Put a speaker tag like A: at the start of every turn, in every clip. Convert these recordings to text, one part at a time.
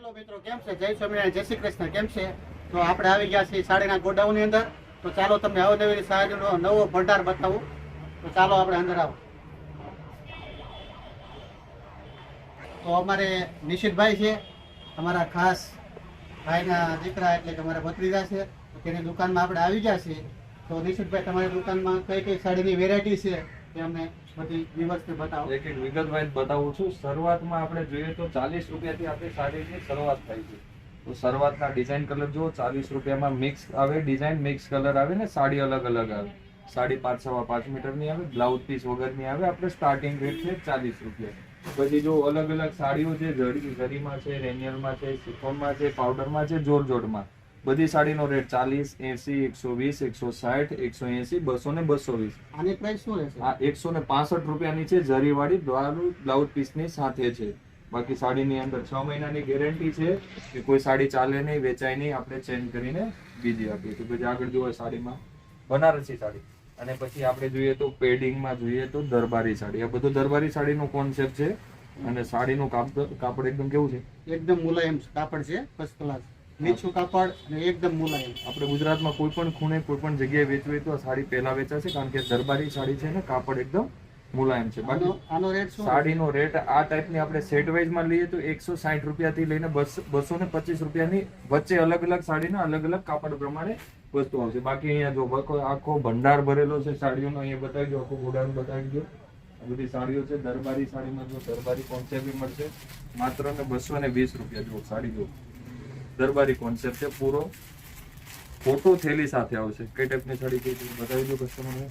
A: Hello મિત્રો, કેમ છે? જય સ્વામિનારાયણ, જય શ્રી કૃષ્ણ. કેમ છે? તો આપણે આવી ગયા છીએ સાડીના ગોડાઉનની અંદર. તો ચાલો તમને અવનવી સાડીનો નવો ભંડાર બતાવું. તો ચાલો આપણે અંદર આવો. તો અમારે નિશિતભાઈ છે, અમારા ખાસ ભાઈના દીકરા, એટલે કે અમારા ભત્રીજા છે. તો તેની દુકાનમાં આપણે આવી ગયા છીએ. તો નિશિતભાઈ, તમારી દુકાનમાં કઈ કઈ સાડીની વેરાયટી છે તે અમને બધી વિવર્સને બતાવો.
B: એક એક વિગત વાઇઝ બતાવું છું. શરૂઆતમાં આપણે જોઈએ તો 40 રૂપિયાથી આપણી સાડીની શરૂઆત થાય છે. તો શરૂઆતના ડિઝાઇન કલર જુઓ, 40 રૂપિયામાં મિક્સ આવે, ડિઝાઇન મિક્સ કલર આવે ને સાડી અલગ અલગ આવે. સાડી 5.5 મીટરની આવે, બ્લાઉઝ પીસ વગરની આવે. આપણે સ્ટાર્ટિંગ રેટ છે 40 રૂપિયા. પછી જો અલગ અલગ સાડીઓ છે, જરીમાં છે, રેનિયલમાં છે, સિફોનમાં છે, પાવડરમાં છે, જોરજોડમાં, બધી સાડીનો રેટ 40, 80, 120, 160, 180, 200 ને 220.
A: આની પ્રાઇસ શું રહેશે?
B: આ 165 રૂપિયાની છે, જરીવાળી બ્લાઉઝ પીસની સાથે છે. બાકી સાડીની અંદર 6 મહિનાની ગેરંટી છે કે કોઈ સાડી ચાલે નહીં, વેચાય નહીં, આપણે ચેન્જ કરીને બીજી આપીએ. તો પછી આગળ જોઈએ સાડીમાં બનારસી સાડી, અને પછી આપણે જોઈએ તો પેડિંગમાં જોઈએ તો દરબારી સાડી. આ બધું દરબારી સાડીનો કોન્સેપ્ટ છે. અને સાડીનું કાપડ એકદમ કેવું છે?
A: એકદમ મુલાયમ કાપડ છે, ફર્સ્ટ ક્લાસ નીચું કાપડ અને એકદમ મુલાયમ.
B: આપણે ગુજરાતમાં કોઈ પણ ખૂણે કોઈ પણ જગ્યાએ વેચવી તો આ સાડી પહેલા વેચાશે, કારણ કે દરબારી સાડી છે ને, કાપડ એકદમ મુલાયમ છે. બાકી
A: આનો રેટ શું?
B: સાડીનો રેટ આ ટાઈપની આપણે સેટ વાઇઝમાં લઈએ તો 160 રૂપિયાથી લઈને 225 રૂપિયાની વચ્ચે અલગ અલગ સાડીના અલગ અલગ કાપડ પ્રમાણે વસ્તુ આવશે. બાકી અહીંયા જો આખો ભંડાર ભરેલો છે સાડીઓનો, અહીંયા બતાવી દો, આખો ગોડાઉન બતાવી દો. આ બધી સાડીઓ છે. દરબારી સાડીમાં જો દરબારી કોન્સેપ્ટ મળશે માત્ર ને 220 રૂપિયા. જો સાડી જો દરબારી કોન્સેપ્ટ છે, પૂરો ફોટો થેલી સાથે આવશે. કઈ ટાઈપની સાડી કઈ બતાવી દો કસ્ટમરને.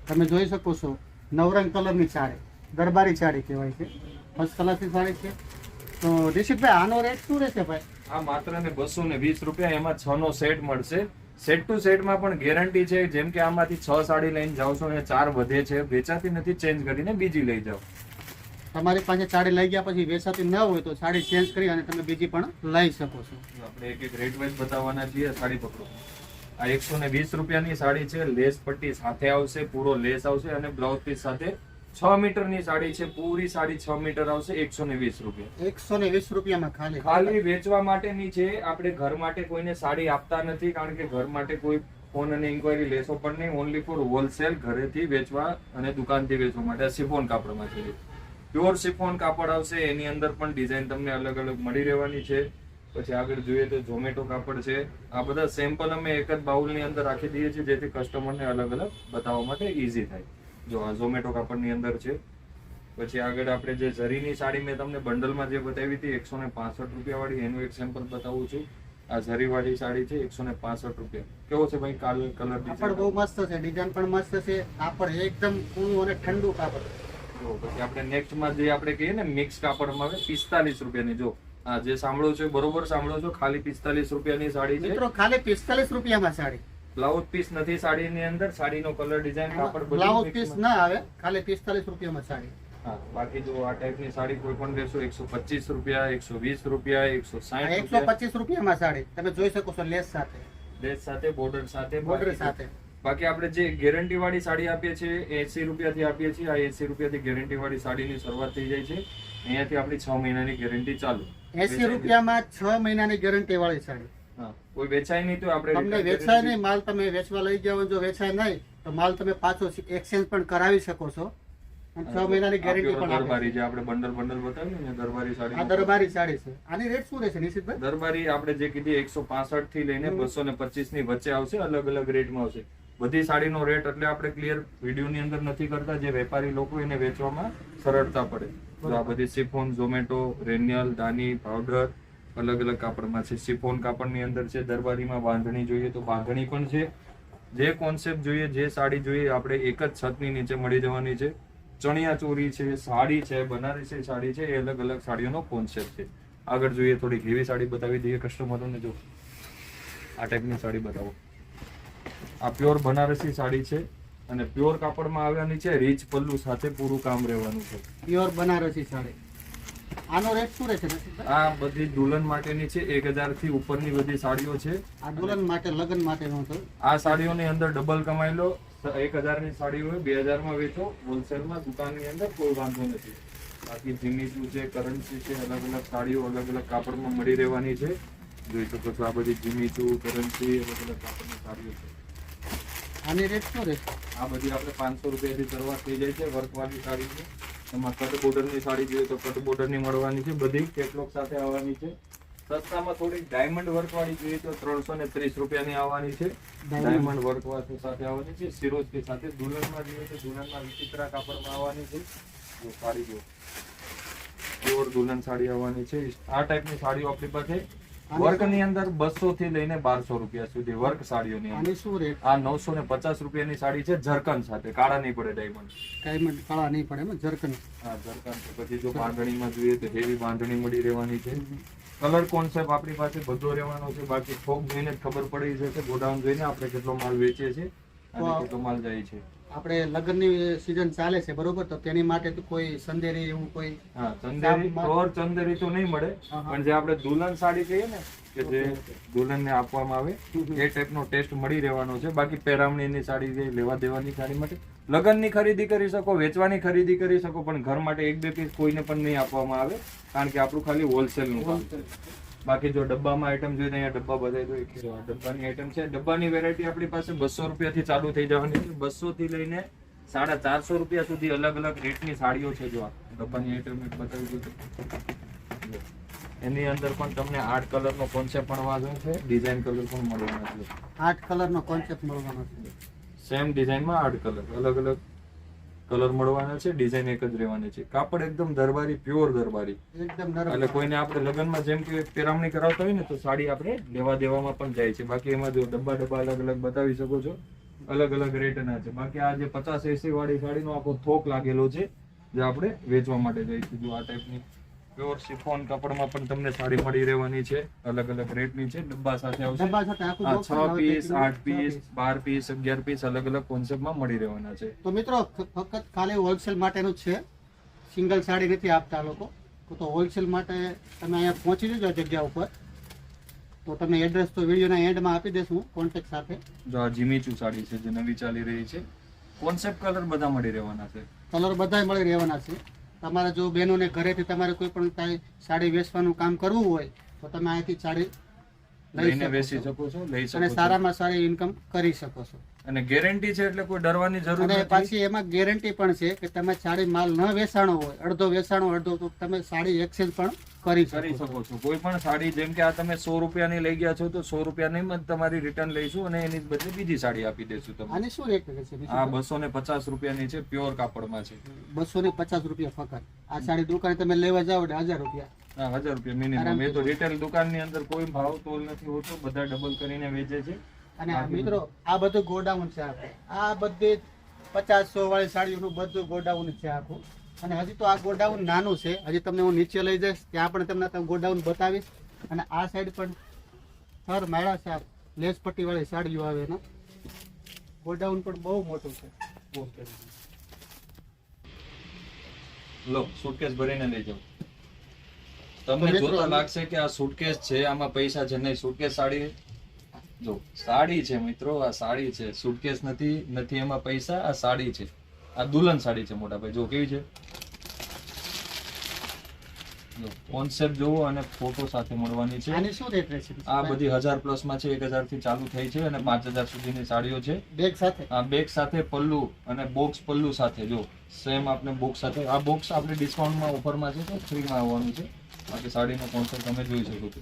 A: તમે જોઈ શકો છો, નવરંગ કલરની સાડી, દરબારી સાડી કહેવાય છે, ફર્સ્ટ ક્લાસની સાડી છે. તો રિશિતભાઈ, આનો રેટ શું રહેશે ભાઈ?
B: આ માત્ર ને 220 રૂપિયા. એમાં 6 નો સેટ મળશે. સેટ ટુ સેટમાં પણ ગેરંટી છે. જેમ કે આમાંથી 6 સાડી લઈને જાઓ છો અને 4 વધે છે, વેચાતી નથી, ચેન્જ કરીને બીજી લઈ જાઓ.
A: તમારી પાસે સાડી લઈ ગયા પછી વેચાતી ન હોય તો સાડી ચેન્જ કરી અને તમે બીજી પણ લઈ શકો છો.
B: આપણે એક એક રેટ વાઇઝ બતાવવાના છીએ. સાડી પકડો. આ 120 રૂપિયાની સાડી છે, લેસ પટ્ટી સાથે આવશે, પૂરો લેસ આવશે અને બ્લાઉઝ પીસ સાથે. 6 મીટરની સાડી છે, પૂરી સાડી 6 મીટર આવશે. 120 રૂપિયા.
A: 120 રૂપિયામાં
B: ખાલી વેચવા માટેની છે. આપણે ઘર માટે કોઈને સાડી આપતા નથી, કારણ કે ઘર માટે કોઈ ફોન અને ઇન્ક્વાયરી લેશો પણ નહીં. ઓનલી ફોર હોલસેલ, ઘરેથી વેચવા અને દુકાનથી વેચવા માટે. સિફોન કાપડમાં છે, પ્યોર સિફોન કાપડ આવશે. એની અંદર પણ ડિઝાઇન તમને અલગ અલગ મળી રહેવાની છે. પછી આગળ જોઈએ તો ઝોમેટો કાપડ છે. આ બધા સેમ્પલ અમે એક જ બાઉલની અંદર રાખી દઈએ છીએ, જેથી કસ્ટમરને અલગ અલગ બતાવવા માટે ઈઝી થાય. જો આ ઝોમેટો કાપડની અંદર છે. પછી આગળ આપણે જે ઝરીની સાડી મેં તમને બંડલમાં જે બતાવી હતી 165 રૂપિયા વાળી, એનું એક સેમ્પલ બતાવું છું. આ ઝરી વાળી સાડી છે, 165 રૂપિયા. કેવો છે ભાઈ? કલર
A: કાપડ બહુ મસ્ત છે, ડિઝાઇન પણ મસ્ત છે, કાપડ એકદમ કૂણું અને ઠંડુ કાપડ.
B: પછી આપણે નેક્સ્ટમાં જે આપણે કહીએ ને મિક્સ કાપડમાં આવે 45 રૂપિયાની. જો આ જે સાંભળો છો બરોબર સાંભળો છો, ખાલી 45 રૂપિયાની સાડી છે
A: મિત્રો. ખાલી 45 રૂપિયામાં સાડી.
B: બ્લાઉઝ પીસ નથી સાડીની અંદર. સાડીનો કલર ડિઝાઇન કાપડ બધું
A: બ્લાઉઝ પીસ ના આવે, ખાલી 45 રૂપિયામાં સાડી.
B: હા, બાકી જો આ ટાઈપની સાડી કોઈ પણ લેશો 125 રૂપિયા, 120 રૂપિયા, 160
A: 125 રૂપિયામાં સાડી તમે જોઈ શકો છો, લેસ સાથે,
B: લેસ સાથે, બોર્ડર સાથે,
A: બોર્ડર સાથે.
B: બાકી આપણે જે ગેરંટી વાળી સાડી આપીએ છીએ 80 રૂપિયાથી આપીએ છીએ. આ 80 રૂપિયાથી ગેરંટી વાળી સાડીની શરૂઆત થઈ જાય છે. અહીંયાથી આપણી 6 મહિનાની ગેરંટી ચાલુ.
A: 80 રૂપિયામાં 6 મહિનાની ગેરંટી વાળી સાડી.
B: હા, કોઈ વેચાય નહીં તો આપણે
A: તમને વેચાય નહીં, માલ તમે વેચવા લઈ જાવ, જો વેચાય નહીં તો માલ તમે પાછો એક્સચેન્જ પણ કરાવી શકો છો. 6 મહિનાની ગેરંટી પણ
B: દરબારી જે આપણે બંડલ બતાવ્યું ને, દરબારી સાડી.
A: આ દરબારી સાડી છે. આની રેટ શું રહેશે નિશિતભાઈ?
B: દરબારી આપણે જે કીધી 165 થી લઈને 225 ની વચ્ચે આવશે. અલગ અલગ રેટમાં આવશે. બધી સાડીનો રેટ એટલે આપણે ક્લિયર વિડીયોની અંદર નથી કરતા, જે વેપારી લોકો એને વેચવામાં સરળતા પડે. તો આ બધી સિફોન, ઝોમેટો, રેનિયલ, દાની, પાવડર અલગ અલગ કાપડમાં છે. સિફોન કાપડની અંદર છે. દરબારીમાં બાંધણી જોઈએ તો બાંધણી પણ છે. જે કોન્સેપ્ટ જોઈએ, જે સાડી જોઈએ, આપણે એક જ છતની નીચે મળી જવાની છે. ચણિયા ચોરી છે, સાડી છે, બનારસી સાડી છે, એ અલગ અલગ સાડીઓનો કોન્સેપ્ટ છે. આગળ જોઈએ થોડીક હેવી સાડી બતાવી દઈએ કસ્ટમરોને. જો આ ટાઈપની સાડી બતાવો. આ પ્યોર બનારસી સાડી છે અને પ્યોર કાપડમાં આવવાની છે. રીચ પલ્લુ સાથે પૂરું કામ રહેવાનું છે.
A: પ્યોર બનારસી સાડી. આનો રેટ શું રહેશે?
B: આ બધી દુલ્હન માટેની છે. 1000 થી ઉપરની બધી સાડીઓ છે.
A: આ દુલ્હન માટે, લગ્ન માટેનો છે.
B: આ સાડીઓની અંદર ડબલ કમાઈ લો. 1000 ની સાડી હોય 2000 માં વેચો. હોલસેલમાં દુકાનની અંદર કોઈ વાંધો નથી. બાકી જીમીચુ છે, કરન્સી છે, અલગ અલગ સાડીઓ અલગ અલગ કાપડમાં મળી રહેવાની છે. જોઈ શકો છો આ બધી જીમીચુ, કરન્સી, અલગ અલગ કાપડની સાડીઓ છે.
A: આની રેટ શું રહેશે?
B: આ બધી આપણે 500 રૂપિયાથી શરૂઆત થઈ જાય છે. વર્કવાળી સાડી છે. એમાં કટ બોર્ડરની સાડી જોઈએ તો કટ બોર્ડરની મળવાની છે. બધી કેટલોગ સાથે આવવાની છે. સસ્તામાં થોડીક ડાયમંડ વર્કવાળી જોઈએ તો 330 રૂપિયાની આવવાની છે. ડાયમંડ વર્કવાળી સાથે આવવાની છે. સિરોસ્કી સાથે દુલ્હનમાં જોઈએ તો દુલ્હનમાં વિચિત્રા કાપડમાં આવવાની છે. જો સાડી જો પ્યોર દુલ્હન સાડી આવવાની છે. આ ટાઈપની સાડીઓ આપણી પાસે વર્કની અંદર 200 થી લઈને 1200 રૂપિયા સુધી વર્ક સાડીઓની અંદર.
A: આની શું રેટ?
B: આ 950 રૂપિયાની સાડી છે. ઝરકન સાથે, કાળા નહીં પડે ડાયમંડ.
A: ડાયમંડ કાળા નહીં પડે એમ, ઝરકન.
B: હા ઝરકન. પછી જો બાંધણીમાં જોઈએ તો હેવી બાંધણી મળી રહેવાની છે. કલર કોન્સેપ્ટ આપણી પાસે બધો રહેવાનો છે. બાકી થોક જોઈને જ ખબર પડી જશે, ગોડાઉન જોઈને આપણે કેટલો માલ વેચીએ છીએ અને કેટલો માલ જાય છે.
A: આપણે લગ્નની સીઝન ચાલે છે બરોબર, તો તેની માટે તો કોઈ સંદેરી એવું કોઈ?
B: હા ચંદેરી, પ્યોર ચંદેરી તો નહીં મળે, પણ જે આપણે દુલ્હન સાડી કહીએ ને કે જે દુલ્હનને આપવામાં આવે એ ટાઈપનો ટેસ્ટ મળી રહેવાનો છે. બાકી પેરામણીની સાડી છે, લેવા દેવાની સાડી માટે લગ્નની ખરીદી કરી શકો, વેચવાની ખરીદી કરી શકો, પણ ઘર માટે 1-2 પીસ કોઈને પણ નહીં આપવામાં આવે, કારણ કે આપણું ખાલી હોલસેલનું કામ છે. બાકી જો ડબ્બામાં આઈટમ જોઈએ તો અહીંયા ડબ્બા બતાવી દો. ડબ્બાની આઈટમ છે. ડબ્બાની વેરાયટી આપણી પાસે 200 રૂપિયાથી ચાલુ થઈ જવાની છે. 200 થી લઈને 450 રૂપિયા સુધી અલગ અલગ રેટની સાડીઓ છે. જો આ ડબ્બાની આઈટમ બતાવી દો. એની અંદર પણ તમને 8 કલરનો કોન્સેપ્ટ મળવાનો છે. ડિઝાઇન કલર પણ મળવાના છે.
A: 8 કલરનો કોન્સેપ્ટ મળવાનો છે.
B: સેમ ડિઝાઇનમાં 8 કલર, અલગ અલગ કલર મળવાના છે. ડિઝાઇન એક જ રહેવાની છે. કાપડ એકદમ દરબારી, પ્યોર દરબારી,
A: એકદમ નરમ.
B: એટલે કોઈને આપણે લગ્નમાં જેમ કે પેરામણી કરાવતા હોય ને તો સાડી આપણે લેવા દેવામાં પણ જાય છે. બાકી એમાં જો ડબ્બા અલગ અલગ બતાવી શકો છો, અલગ અલગ રેટના છે. બાકી આ જે 50-80 વાળી સાડીનો આખો થોક લાગેલો છે જે આપણે વેચવા માટે જાય છે. જો આ ટાઈપની પ્યોર શિફોન કાપડમાં પણ તમને સાડી મળી રહેવાની છે. અલગ અલગ રેટની છે. ડબ્બા સાથે આવશે.
A: ડબ્બા સાથે આખું
B: આ
A: box
B: 6 piece, 8 piece, 12 piece, 11 piece અલગ અલગ કોન્સેપ્ટમાં મળી રહેવાના છે.
A: તો મિત્રો ફક્ત ખાલી હોલસેલ માટેનું જ છે, સિંગલ સાડી નથી આપતા આ લોકો. તો હોલસેલ માટે તમે અહીંયા પહોંચી જજો આ જગ્યા ઉપર. તો તમને એડ્રેસ તો વિડીયોના એન્ડમાં આપી દેશું કોન્ટેક્ટ સાથે.
B: જો આ જીમીચુ સાડી છે જે નવી ચાલી રહી છે. કોન્સેપ્ટ કલર બધા મળી રહેવાના છે.
A: કલર બધાય મળી રહેવાના છે. તમારે જો બહેનોને ઘરેથી તમારે કોઈ પણ કાંઈ સાડી વેચવાનું કામ કરવું હોય તો તમે અહીંથી સાડી
B: લઈને વેચી શકો છો, લઈ શકો
A: અને
B: છો.
A: સારામાં સારી ઇન્કમ કરી શકો છો.
B: અને ગેરંટી છે એટલે કોઈ ડરવાની જરૂર
A: અને
B: નથી.
A: પાછી એમાં ગેરંટી પણ છે કે તમે સાડી માલ ન વેચાણો હોય, અડધો વેચાણો અડધો, તો તમે સાડી એક્સચેન્જ પણ કરી
B: કરી
A: શકો.
B: શકો છો. કોઈ પણ સાડી જેમ કે આ તમે 100 રૂપિયાની લઈ ગયા છો તો 100 રૂપિયાની જ તમારી રિટર્ન લઈશું અને એની બદલે બીજી સાડી આપી દેશું તમને.
A: આની શું રેટ છે?
B: આ 250 રૂપિયાની છે. પ્યોર કાપડમાં છે.
A: 250 રૂપિયા ફક્ત. આ સાડી દુકાને તમે લેવા જાઓ એટલે 1000 રૂપિયા.
B: હા 1000 રૂપિયા મિનિમમ. એ તો રિટેલ દુકાનની અંદર કોઈ ભાવ તોલ નથી હોતો, બધા ડબલ કરીને વેચે છે.
A: અને મિત્રો આ બધું ગોડાઉન છે આખું. આ બધી 50-100 વાળી સાડીઓનું બધું ગોડાઉન છે આખું. અને હજી તો આ ગોડાઉન નાનું છે. હજી તમને હું નીચે લઈ જઈશ, ત્યાં પણ તમને ગોડાઉન બતાવીશ. અને આ સાઈડ પણ થર માળા છે, લેસ પટ્ટી વાળી સાડીઓ આવે ને. ગોડાઉન પણ બહુ મોટું છે.
B: લો સુટકેસ ભરીને લઈ જાઓ. તમને જોતા લાગશે કે આ સુટકેસ છે, આમાં પૈસા છે. નહીં, સુટકેસ સાડી જો સાડી છે મિત્રો, આ સાડી છે, સુટકેસ નથી એમાં પૈસા. આ સાડી છે, આ દુલ્હન સાડી છે મોટા ભાઈ. જો કેવી છે, જો કોન્સેપ્ટ જોવો અને ફોટો સાથે મળવાની છે.
A: આની શું રેટ રહેશે?
B: આ બધી 1000 પ્લસ માં છે. 1000 થી ચાલુ થઈ છે અને 5000 સુધીની સાડીઓ છે.
A: બેગ સાથે.
B: આ બેગ સાથે, પલ્લુ અને બોક્સ પલ્લુ સાથે. જો સેમ આપણે બોક્સ સાથે. આ બોક્સ આપણે ડિસ્કાઉન્ટમાં ઓફરમાં છે તો ફ્રીમાં આવવાનું છે. બાકી સાડીનો કોન્સેપ્ટ તમે જોઈ શકો છો.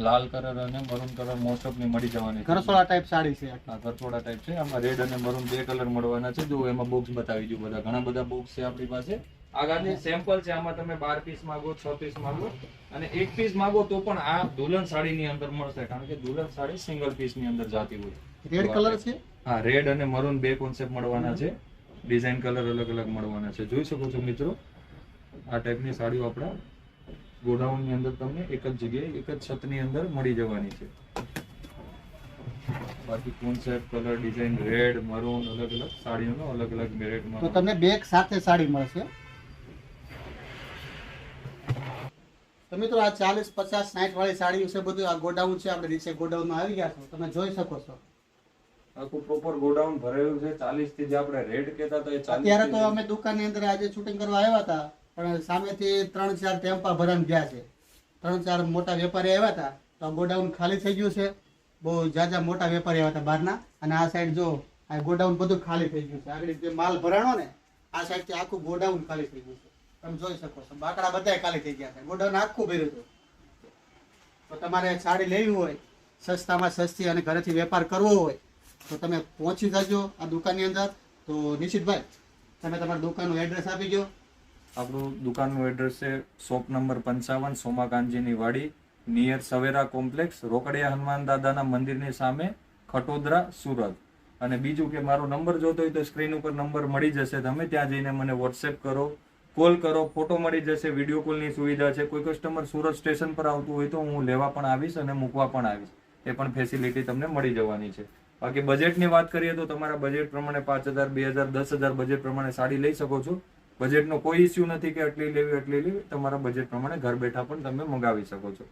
B: લાલ કલર અને મરૂન કલર મોસ્ટ ઓફ ની મળી જવાની છે.
A: કરસોડા ટાઈપ સાડી છે.
B: હા કરચોડા ટાઈપ છે. આમાં રેડ અને મરૂન 2 કલર મળવાના છે. જો એમાં બોક્સ બતાવી દઉં. બધા ઘણા બધા બોક્સ છે આપણી પાસે. આગળની સેમ્પલ છે. આમાં તમે 12 પીસ માંગો, 6 પીસ માંગો અને 1 પીસ માંગો તો પણ આ દુલ્હન સાડીની અંદર મળશે, કારણ કે દુલ્હન સાડી સિંગલ પીસ ની અંદર જાતી હોય.
A: રેડ કલર છે.
B: હા રેડ અને મરૂન 2 કોન્સેપ્ટ મળવાના છે. ડિઝાઇન કલર અલગ અલગ મળવાના છે. જોઈ શકો છો મિત્રો, આ ટાઈપની સાડીઓ આપણા ગોડાઉન ની અંદર તમને એક જ જગ્યાએ, એક જ છતની અંદર મળી જવાની છે. બાકી concept, colour, design, red, maroon અલગ અલગ સાડીઓનો અલગ અલગ મેરેટમાં.
A: તો તમને બેગ સાથે સાડી મળશે. તો મિત્રો આ 40, 50, 60 વાળી સાડીઓ છે. બધું આ ગોડાઉન છે. આપણે નીચે ગોડાઉનમાં આવી ગયા છો, તમે જોઈ શકો છો.
B: આખું પ્રોપર ગોડાઉન ભરેલું છે. 40 થી જે આપણે રેડ કહેતા હતા એ 40
A: અત્યારે તો અમે દુકાનની અંદર આજે શૂટિંગ કરવા આવ્યા હતા, પણ સામેથી 3-4 ટેમ્પા ભરાઈને ગયા છે. 3-4 મોટા વેપારી આવ્યા હતા તો આ ગોડાઉન ખાલી થઈ ગયું છે. બહુ જાજા મોટા વેપારી આવ્યા હતા બહારના. અને આ સાઈડ જો આ ગોડાઉન બધું ખાલી થઈ ગયું છે. આગળ જે માલ ભરાણો ને આ સાઈડથી આખું ગોડાઉન ખાલી થઈ ગયું છે. તમે જોઈ શકો છો બાકડા બધા ખાલી થઈ ગયા છે. ગોડાઉન આખું ભર્યું હતું. તો તમારે સાડી લેવી હોય સસ્તામાં સસ્તી અને ઘરેથી વેપાર કરવો હોય તો તમે પહોંચી જજો આ દુકાનની અંદર. તો નિશિતભાઈ તમે તમારા દુકાનનું એડ્રેસ આપી દો.
B: આપણું દુકાનનું એડ્રેસ છે શોપ નંબર 55 સોમાકાંતજીની વાડી, નિયર સવેરા કોમ્પ્લેક્સ, રોકડિયા હનુમાન દાદાના મંદિરની સામે, ખટોદરા, સુરત. અને બીજું કે મારો નંબર જોતો હોય તો સ્ક્રીન ઉપર નંબર મળી જશે. તમે ત્યાં જઈને મને વોટ્સએપ કરો, કોલ કરો, ફોટો મળી જશે. વિડીયો કોલની સુવિધા છે. કોઈ કસ્ટમર સુરત સ્ટેશન પર આવતું હોય તો હું લેવા પણ આવીશ અને મૂકવા પણ આવીશ. એ પણ ફેસિલિટી તમને મળી જવાની છે. બાકી બજેટની વાત કરીએ તો તમારા બજેટ પ્રમાણે 5000, 2000, 10000 બજેટ પ્રમાણે સાડી લઈ શકો છો. બજેટનો કોઈ ઇસ્યુ નથી કે આટલી લેવી. તમારા બજેટ પ્રમાણે ઘર બેઠા પણ તમે મંગાવી શકો છો.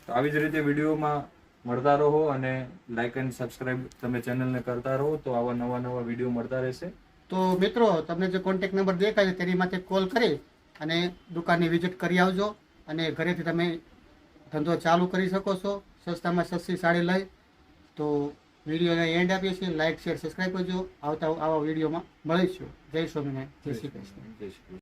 B: તો આવી જ રીતે વિડીયોમાં મળતા રહો અને લાઇક એન્ડ સબસ્ક્રાઇબ તમે ચેનલને કરતા રહો તો આવા નવા વિડીયો મળતા રહેશે.
A: તો મિત્રો તમને જે કોન્ટેક્ટ નંબર દેખાય છે તેની માટે કોલ કરી અને દુકાનની વિઝિટ કરી આવજો અને ઘરેથી તમે ધંધો ચાલુ કરી શકો છો સસ્તામાં સસ્તી સાડી લઈ. તો વિડીયોને એન્ડ આપીએ છીએ. લાઇક, શેર, સબસ્ક્રાઈબ કરજો. આવતા આવા વિડીયોમાં મળીશું. જય સ્વામિનારાયણ. જય શ્રી કૃષ્ણ.
B: જય શ્રી કૃષ્ણ.